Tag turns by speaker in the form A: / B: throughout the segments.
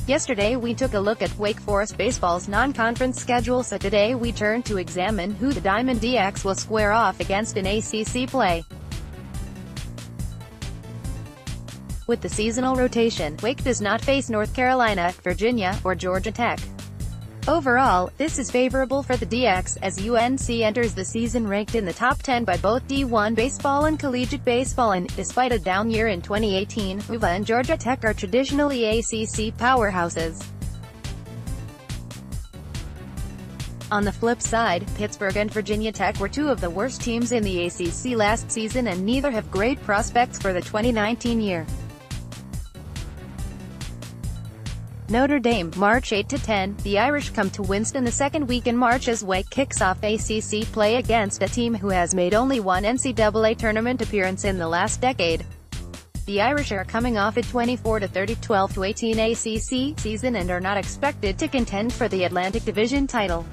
A: Yesterday we took a look at Wake Forest baseball's non-conference schedule, so today we turn to examine who the Diamond Deacs will square off against in ACC play. With the seasonal rotation, Wake does not face North Carolina, Virginia, or Georgia Tech. Overall, this is favorable for the Deacs, as UNC enters the season ranked in the top 10 by both D1 baseball and collegiate baseball, and, despite a down year in 2018, UVA and Georgia Tech are traditionally ACC powerhouses. On the flip side, Pittsburg and Virginia Tech were two of the worst teams in the ACC last season, and neither have great prospects for the 2019 year. Notre Dame, March 8–10, the Irish come to Winston the second week in March as Wake kicks off ACC play against a team who has made only one NCAA tournament appearance in the last decade. The Irish are coming off a 24–30, 12–18 ACC season and are not expected to contend for the Atlantic Division title.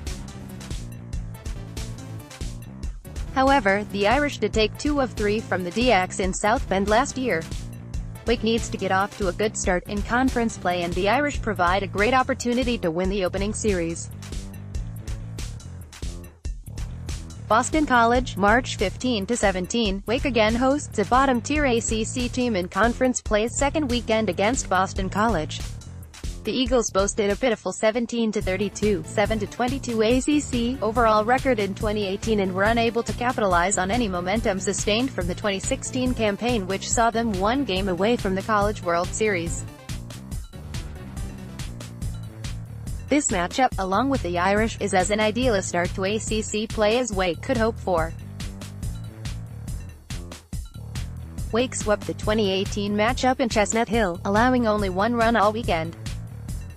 A: However, the Irish did take 2 of 3 from the Deacs in South Bend last year. Wake needs to get off to a good start in conference play, and the Irish provide a great opportunity to win the opening series. Boston College, March 15–17, Wake again hosts a bottom-tier ACC team in conference play's second weekend against Boston College. The Eagles boasted a pitiful 17–32, 7–22 ACC overall record in 2018 and were unable to capitalize on any momentum sustained from the 2016 campaign, which saw them one game away from the College World Series. This matchup, along with the Irish, is as ideal a start to ACC play as Wake could hope for. Wake swept the 2018 matchup in Chestnut Hill, allowing only one run all weekend.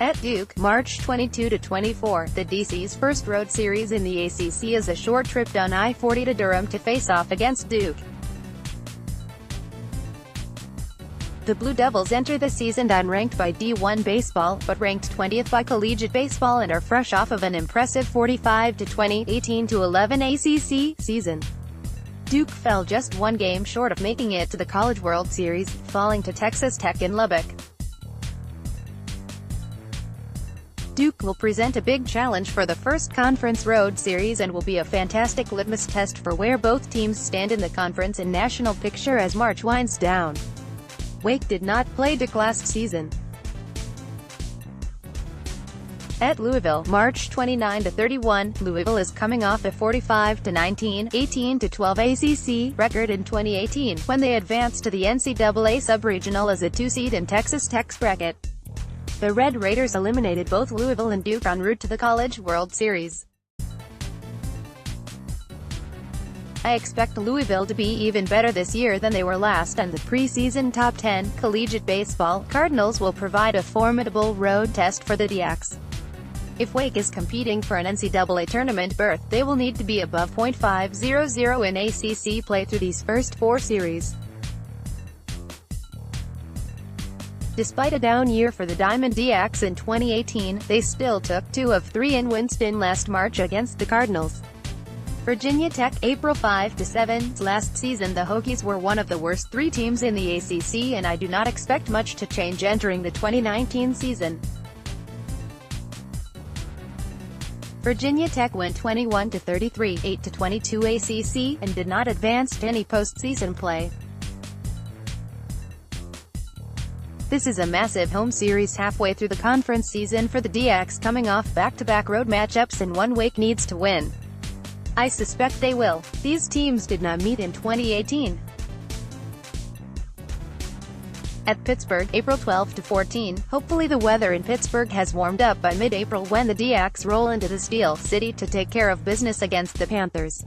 A: At Duke, March 22–24, the DC's first road series in the ACC is a short trip down I-40 to Durham to face off against Duke. The Blue Devils enter the season unranked by D1 baseball, but ranked 20th by collegiate baseball and are fresh off of an impressive 45–20, 18–11 ACC season. Duke fell just one game short of making it to the College World Series, falling to Texas Tech in Lubbock. Duke will present a big challenge for the first conference road series and will be a fantastic litmus test for where both teams stand in the conference and national picture as March winds down. Wake did not play Duke last season. At Louisville, March 29–31, Louisville is coming off a 45–19, 18–12 ACC record in 2018, when they advanced to the NCAA sub-regional as a 2-seed in Texas Tech's bracket. The Red Raiders eliminated both Louisville and Duke en route to the College World Series. I expect Louisville to be even better this year than they were last, and the preseason top 10 collegiate baseball Cardinals will provide a formidable road test for the Deacs. If Wake is competing for an NCAA tournament berth, they will need to be above .500 in ACC play through these first 4 series. Despite a down year for the Diamond Deacs in 2018, they still took 2 of 3 in Winston last March against the Cardinals. Virginia Tech, April 5–7. Last season the Hokies were one of the worst 3 teams in the ACC, and I do not expect much to change entering the 2019 season. Virginia Tech went 21–33, 8–22 ACC, and did not advance to any postseason play. This is a massive home series halfway through the conference season for the Deacs, coming off back-to-back road matchups and one Wake needs to win. I suspect they will. These teams did not meet in 2018. At Pittsburg, April 12–14, hopefully the weather in Pittsburg has warmed up by mid-April when the Deacs roll into the Steel City to take care of business against the Panthers.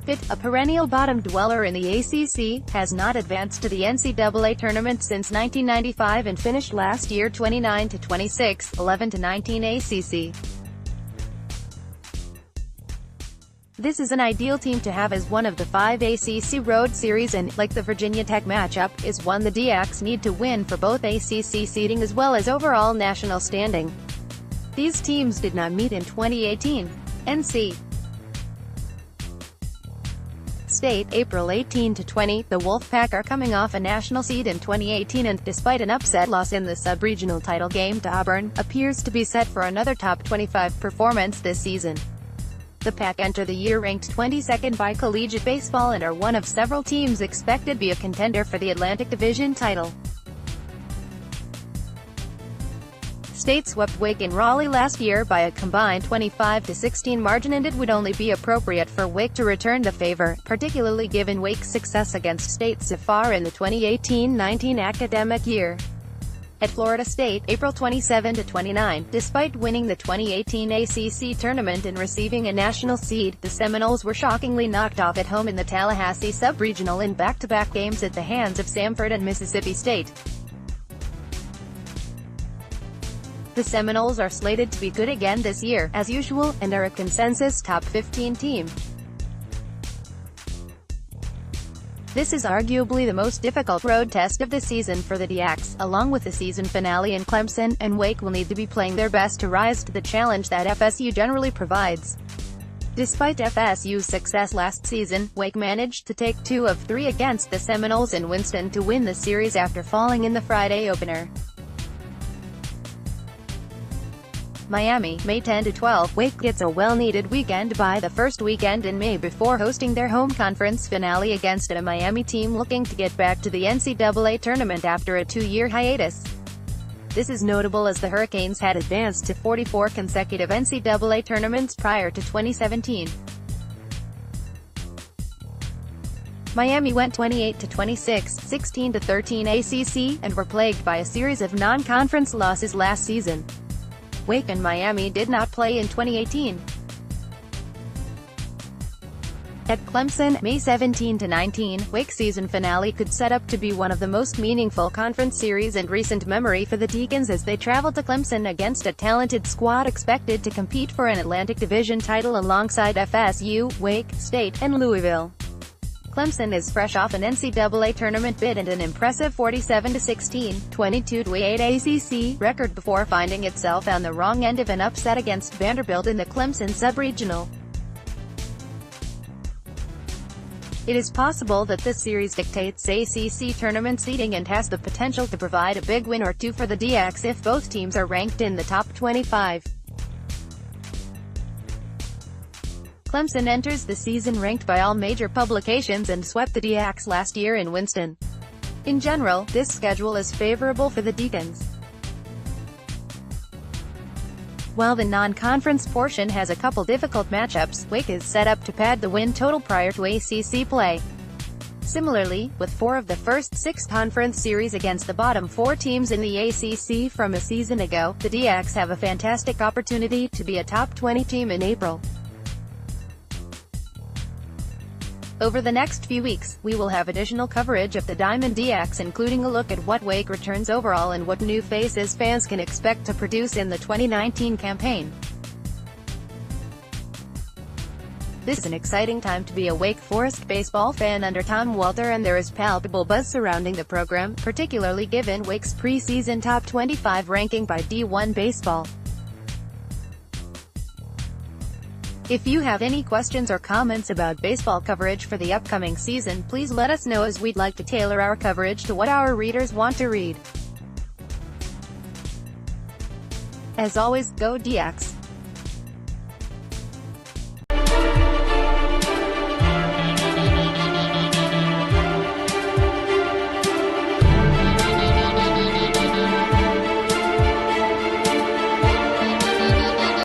A: Pitt, a perennial bottom dweller in the ACC, has not advanced to the NCAA tournament since 1995 and finished last year 29–26, 11–19 ACC. This is an ideal team to have as one of the 5 ACC road series and, like the Virginia Tech matchup, is one the Deacs need to win for both ACC seeding as well as overall national standing. These teams did not meet in 2018. NC State, April 18-20. The Wolfpack are coming off a national seed in 2018 and, despite an upset loss in the sub-regional title game to Auburn, appears to be set for another top 25 performance this season. The Pack enter the year ranked 22nd by Collegiate Baseball and are one of several teams expected to be a contender for the Atlantic Division title. State swept Wake in Raleigh last year by a combined 25-16 margin, and it would only be appropriate for Wake to return the favor, particularly given Wake's success against State so far in the 2018-19 academic year. At Florida State, April 27-29, despite winning the 2018 ACC tournament and receiving a national seed, the Seminoles were shockingly knocked off at home in the Tallahassee sub-regional in back-to-back games at the hands of Samford and Mississippi State. The Seminoles are slated to be good again this year, as usual, and are a consensus top 15 team. This is arguably the most difficult road test of the season for the Deacs, along with the season finale in Clemson, and Wake will need to be playing their best to rise to the challenge that FSU generally provides. Despite FSU's success last season, Wake managed to take 2 of 3 against the Seminoles in Winston to win the series after falling in the Friday opener. Miami, May 10-12. Wake gets a well-needed weekend by the first weekend in May before hosting their home conference finale against a Miami team looking to get back to the NCAA tournament after a 2-year hiatus. This is notable as the Hurricanes had advanced to 44 consecutive NCAA tournaments prior to 2017. Miami went 28-26, 16-13 ACC, and were plagued by a series of non-conference losses last season. Wake and Miami did not play in 2018. At Clemson, May 17-19, Wake's season finale could set up to be one of the most meaningful conference series in recent memory for the Deacons as they traveled to Clemson against a talented squad expected to compete for an Atlantic Division title alongside FSU, Wake, State, and Louisville. Clemson is fresh off an NCAA tournament bid and an impressive 47-16, 22-8 ACC record before finding itself on the wrong end of an upset against Vanderbilt in the Clemson sub-regional. It is possible that this series dictates ACC tournament seeding and has the potential to provide a big win or two for the Deacs if both teams are ranked in the top 25. Clemson enters the season ranked by all major publications and swept the Deacs last year in Winston. In general, this schedule is favorable for the Deacons. While the non-conference portion has a couple difficult matchups, Wake is set up to pad the win total prior to ACC play. Similarly, with 4 of the first 6 conference series against the bottom 4 teams in the ACC from a season ago, the Deacs have a fantastic opportunity to be a top 20 team in April. Over the next few weeks, we will have additional coverage of the Diamond Deacs, including a look at what Wake returns overall and what new faces fans can expect to produce in the 2019 campaign. This is an exciting time to be a Wake Forest baseball fan under Tom Walter, and there is palpable buzz surrounding the program, particularly given Wake's preseason top 25 ranking by D1 Baseball. If you have any questions or comments about baseball coverage for the upcoming season, please let us know, as we'd like to tailor our coverage to what our readers want to read. As always, go Deacs!